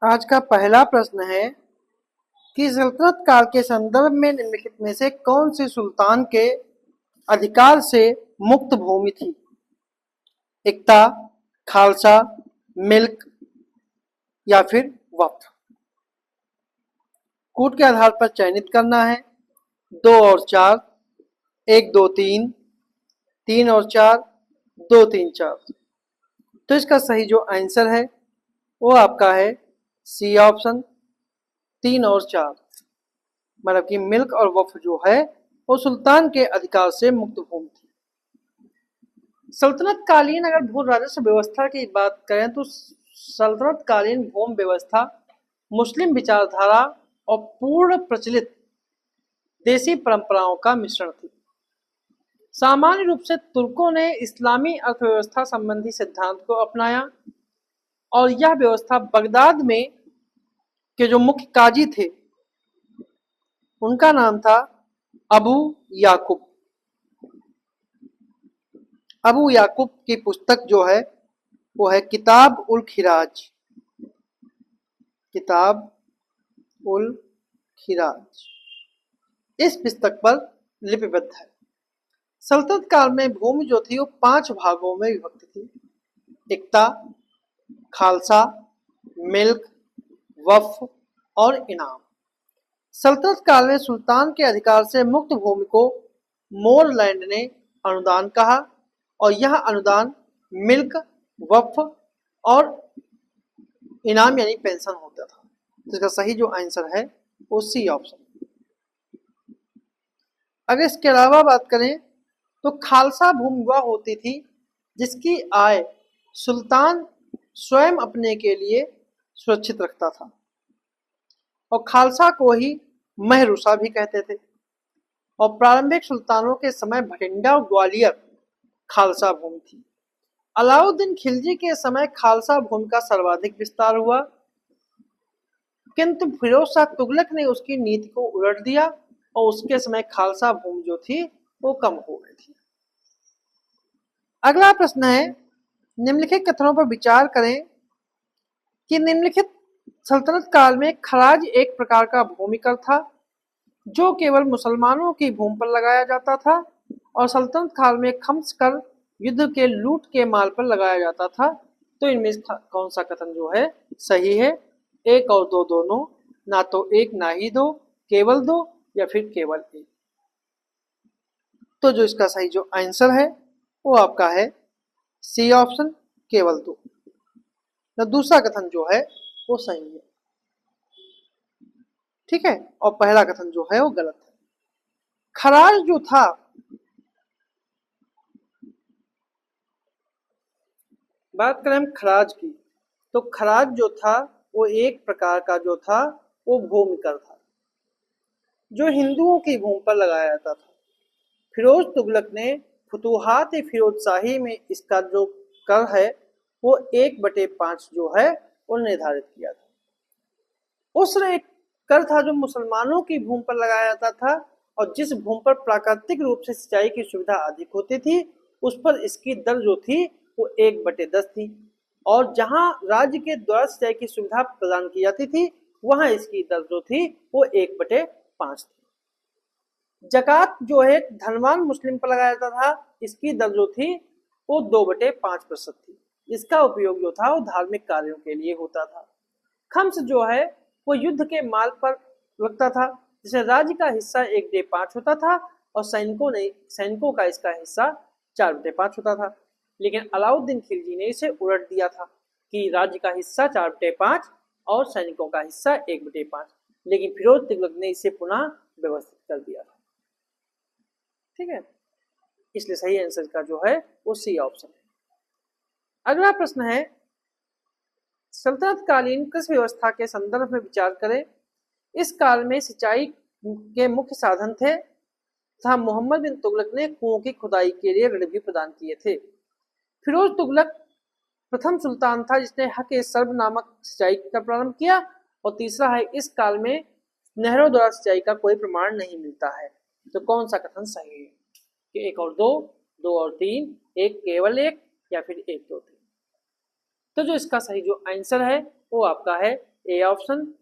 आज का पहला प्रश्न है कि सल्तनत काल के संदर्भ में निम्नलिखित में से कौन से सुल्तान के अधिकार से मुक्त भूमि थी? इक्ता, खालसा, मिल्क या फिर वक्फ। कूट के आधार पर चयनित करना है। 2 और 4, 1 2 3, 3 और 4, 2 3 4। तो इसका सही जो आंसर है वो आपका है सी ऑप्शन, 3 और 4। मतलब कि मिल्क और वक्फ जो है वो सुल्तान के अधिकार से मुक्त भूमि थी। सल्तनत कालीन अगर भू राजस्व व्यवस्था की बात करें तो सल्तनत कालीन भूमि व्यवस्था मुस्लिम विचारधारा और पूर्ण प्रचलित देसी परंपराओं का मिश्रण थी। सामान्य रूप से तुर्कों ने इस्लामी अर्थव्यवस्था संबंधी सिद्धांत को अपनाया और यह व्यवस्था बगदाद में के जो मुख्य काजी थे उनका नाम था अबू याकूब। अबू याकूब की पुस्तक जो है वो है किताब उल खिराज। किताब उल खिराज इस पुस्तक पर लिपिबद्ध है। सल्तनत काल में भूमि जो थी वो 5 भागों में विभक्त थी। इक्ता, खालसा, मिल्क, वक्फ और इनाम। सल्तनत काल में सुल्तान के अधिकार से मुक्त भूमि को मोरलैंड ने अनुदान कहा और यह अनुदान मिल्क, वक्फ और इनाम यानी पेंशन होता था। तो इसका सही जो आंसर है वो सी ऑप्शन। अगर इसके अलावा बात करें तो खालसा भूमि वह होती थी जिसकी आय सुल्तान स्वयं अपने के लिए सुरक्षित रखता था और खालसा को ही महरूसा भी कहते थे। और प्रारंभिक सुल्तानों के समय भटिंडा और ग्वालियर खालसा भूमि थी। अलाउद्दीन खिलजी के समय खालसा भूमि का सर्वाधिक विस्तार हुआ, किंतु फिरोज शाह तुगलक ने उसकी नीति को उलट दिया और उसके समय खालसा भूमि जो थी वो कम हो गई थी। अगला प्रश्न है, निम्नलिखित कथनों पर विचार करें कि निम्नलिखित सल्तनत काल में खराज एक प्रकार का भूमि कर था जो केवल मुसलमानों की भूमि पर लगाया जाता था और सल्तनत काल में खम्स कर युद्ध के लूट के माल पर लगाया जाता था। तो इनमें कौन सा कथन जो है सही है? 1 और 2 दोनों, ना तो 1 ना ही 2, केवल 2 या फिर केवल 1। तो जो इसका सही जो आंसर है वो आपका है सी ऑप्शन, केवल 2। तो दूसरा कथन जो है वो सही है, ठीक है, और पहला कथन जो है वो गलत है। खराज जो था बात करें हम खराज की तो खराज जो था वो एक प्रकार का जो था वो भूमि कर था जो हिंदुओं की भूमि पर लगाया जाता था। फिरोज तुगलक ने फुतूहात फिरोज शाही में इसका जो कर है वो 1/5 जो है वो निर्धारित किया था। उस एक कर था जो मुसलमानों की भूमि पर लगाया जाता था और जिस भूमि पर प्राकृतिक रूप से सिंचाई की सुविधा अधिक होती थी उस पर इसकी दर जो थी वो 1/10 थी और जहां राज्य के द्वारा सिंचाई की सुविधा प्रदान की जाती थी वहां इसकी दर जो थी वो 1/5 थी। जकात जो है धनवान मुस्लिम पर लगाया जाता था, इसकी दर जो थी वो 2/5% थी। इसका उपयोग जो था वो धार्मिक कार्यों के लिए होता था। खम्स जो है वो युद्ध के माल पर लगता था जिसे राज्य का हिस्सा 1/5 होता था और सैनिकों का इसका हिस्सा 4/5 होता था। लेकिन अलाउद्दीन खिलजी ने इसे उलट दिया था कि राज्य का हिस्सा 4/5 और सैनिकों का हिस्सा 1/5। लेकिन फिरोज तुगलक ने इसे पुनः व्यवस्थित कर दिया था, ठीक है। इसलिए सही आंसर का जो है वो सी ऑप्शन है। अगला प्रश्न है, सल्तनत कालीन कृषि व्यवस्था के संदर्भ में विचार करें। इस काल में सिंचाई के मुख्य साधन थे तथा मोहम्मद बिन तुगलक ने कुओं की खुदाई के लिए ऋण भी प्रदान किए थे। फिरोज तुगलक प्रथम सुल्तान था जिसने हक सर्ब नामक सिंचाई का प्रारंभ किया। और तीसरा है, इस काल में नहरों द्वारा सिंचाई का कोई प्रमाण नहीं मिलता है। तो कौन सा कथन सही है कि 1 और 2, 2 और 3, 1 केवल 1 या फिर 1 2 3? तो जो इसका सही जो आंसर है वो आपका है ए ऑप्शन,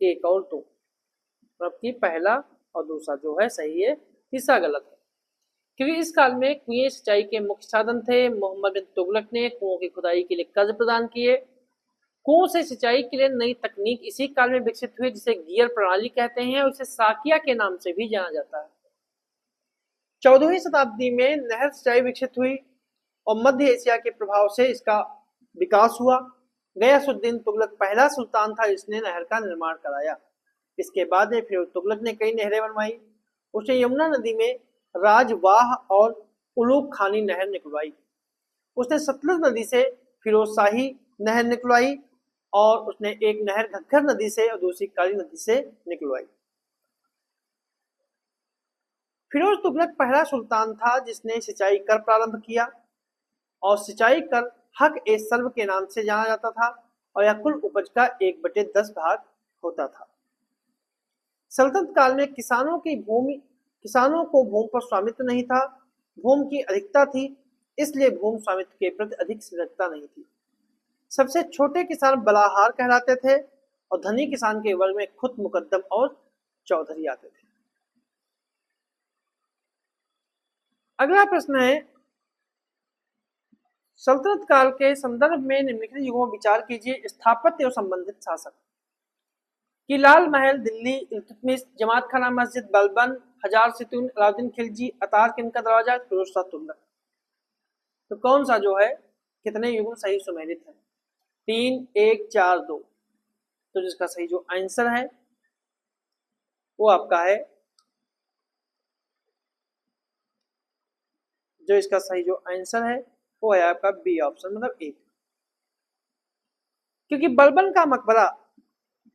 एक और दो, मतलब कि पहला और दूसरा जो है सही है, तीसरा गलत है। क्योंकि इस काल में कुएं सिंचाई के मुख्य साधन थे। मोहम्मद बिन तुगलक ने कुओं की खुदाई के लिए कर्ज प्रदान किए। कुओं से सिंचाई के लिए नई तकनीक इसी काल में विकसित हुई जिसे गियर प्रणाली कहते हैं और इसे साकिया के नाम से भी जाना जाता है। 14वीं शताब्दी में नहर सिंचाई विकसित हुई और मध्य एशिया के प्रभाव से इसका विकास हुआ। गयासुद्दीन तुगलक पहला सुल्तान था जिसने नहर का निर्माण कराया। इसके बाद में फिर तुगलक ने कई नहरें बनवाई। उसने यमुना नदी में राजवाह और उलूक खानी नहर निकलवाई। उसने सतलुज नदी से फिरोजशाही नहर निकलवाई और उसने एक नहर घग्गर नदी से और दूसरी काली नदी से निकलवाई। फिरोज तुगलक पहला सुल्तान था जिसने सिंचाई कर प्रारंभ किया और सिंचाई कर हक ए सर्व के नाम से जाना जाता था और यह कुल उपज का 1/10 भाग होता था। सल्तनत काल में किसानों को भूमि पर स्वामित्व नहीं था। भूमि की अधिकता थी, इसलिए भूमि स्वामित्व के प्रति अधिक सजगता नहीं थी। सबसे छोटे किसान बलाहार कहलाते थे और धनी किसान के वर्ग में खुद मुकद्दम और चौधरी आते थे। अगला प्रश्न है, सल्तनत काल के संदर्भ में निम्नलिखित युगों विचार कीजिए। स्थापत्य और संबंधित शासक कि लाल महल दिल्ली, इल्तुतमिश, जमात खाना मस्जिद, बलबन, हजार सितून, अलाउद्दीन खिलजी, अतार किन का दरवाजा, फिरोज शाह तुगलक। तो कौन सा जो है कितने युगों सही सुमेलित है? 3, 1, 4, 2। तो जिसका सही जो आंसर है वो आपका है, जो इसका सही जो आंसर है वो है आपका बी ऑप्शन, मतलब 1। क्योंकि बलबन का मकबरा,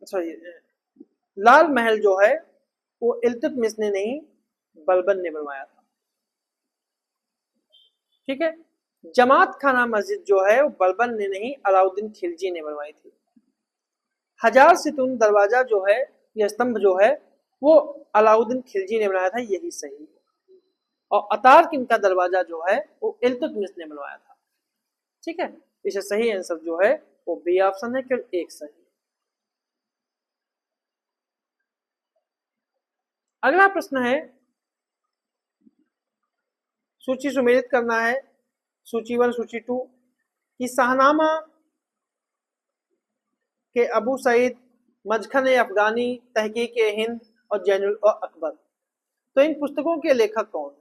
सॉरी, लाल महल जो है वो इल्तुतमिश ने नहीं बलबन ने बनवाया था। ठीक है। जमात खाना मस्जिद जो है वो बलबन ने नहीं अलाउद्दीन खिलजी ने बनवाई थी। हजार सितून दरवाजा जो है, यह स्तंभ जो है वो अलाउद्दीन खिलजी ने बनाया था, यही सही है। और अतार किन का दरवाजा जो है वो इल्तुतमिश ने बनवाया था। ठीक है, इसे सही आंसर जो है वो बी ऑप्शन है, केवल एक सही। अगला प्रश्न है, सूची सुमेलित करना है, सूची 1, सूची 2 कि शाहनामा के अबू सईद, मजखन अफगानी, तहकीक हिंद और जैनुल अकबर, तो इन पुस्तकों के लेखक कौन है?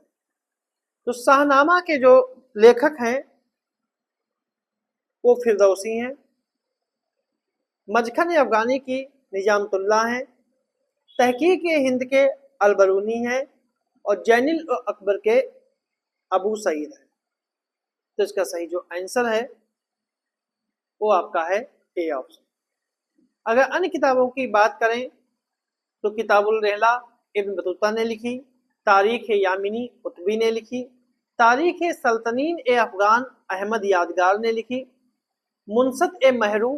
तो शाहनामा के जो लेखक हैं वो फिरदौसी हैं, मजखन अफगानी की निजामतुल्लाह हैं, तहकीक हिंद के अलबरूनी हैं और जैनुल अकबर के अबू सईद है। तो इसका सही जो आंसर है वो आपका है ए ऑप्शन। अगर अन्य किताबों की बात करें तो किताबुल रहला इब्न बतूता ने लिखी, तारीख यामिनी कुतबी ने लिखी, तारीख सल्तनीन ए अफगान अहमद यादगार ने लिखी, मुनसत ए महरू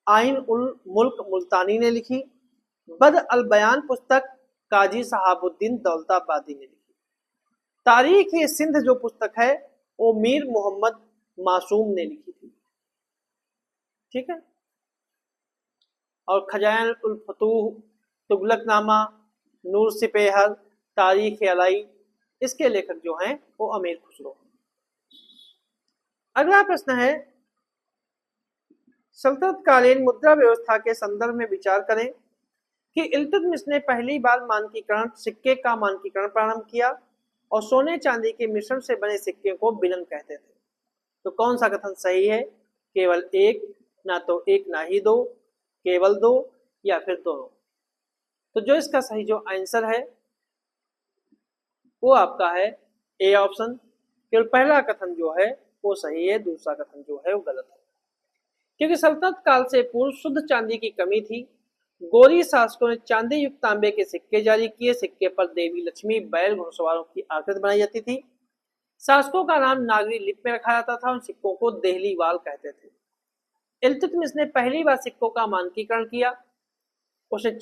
आइन उल मुल्क मुल्तानी ने लिखी, बद अल बयान पुस्तक काजी सहाबुद्दीन दौलताबादी ने लिखी, तारीख सिंध जो पुस्तक है वो मीर मोहम्मद मासूम ने लिखी थी। ठीक है। और खजान उल फतूह, तुगलकनामा, नूर सिपेहर, तारीख अलाई, इसके लेखक जो हैं वो अमीर खुसरो। अगला प्रश्न है, सल्तनत कालीन मुद्रा व्यवस्था के संदर्भ में विचार करें कि इल्तुतमिश ने पहली बार मानकीकरण सिक्के का मानकीकरण प्रारंभ किया और सोने चांदी के मिश्रण से बने सिक्के को बिलन कहते थे। तो कौन सा कथन सही है? केवल एक, ना तो एक ना ही दो, केवल दो, या फिर दोनों। तो जो इसका सही जो आंसर है वो आपका है ए ऑप्शन, केवल पहला कथन जो है वो सही है, दूसरा कथन जो है वो गलत है। क्योंकि सल्तनत काल से पूर्व शुद्ध चांदी की कमी थी। गोरी शासकों ने चांदी युक्त तांबे के सिक्के जारी किए। सिक्के पर देवी लक्ष्मी, बैल, घुड़सवारों की आकृति बनाई जाती थी। शासकों का नाम नागरी लिपि में रखा जाता था। उन सिक्कों को देहलीवाल कहते थे। इल्तुतमिश ने पहली बार सिक्कों का मानकीकरण किया। उसने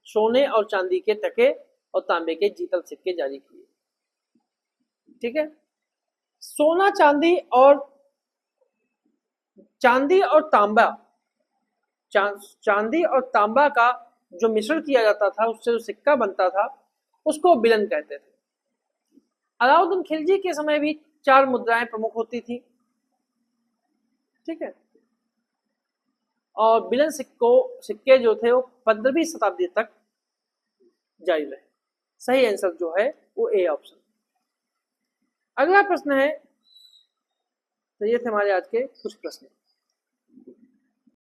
सोने और चांदी के टके और तांबे के जीतल सिक्के जारी किए। ठीक है। सोना चांदी और तांबा चांदी और तांबा का जो मिश्रण किया जाता था, उससे जो सिक्का बनता था, उसको बिलन कहते थे। अलाउद्दीन खिलजी के समय भी 4 मुद्राएं प्रमुख होती थी, ठीक है। और बिलन सिक्के जो थे वो 15वीं शताब्दी तक जारी रहे। सही आंसर जो है वो ए ऑप्शन। अगला प्रश्न है, तो ये थे हमारे आज के कुछ प्रश्न।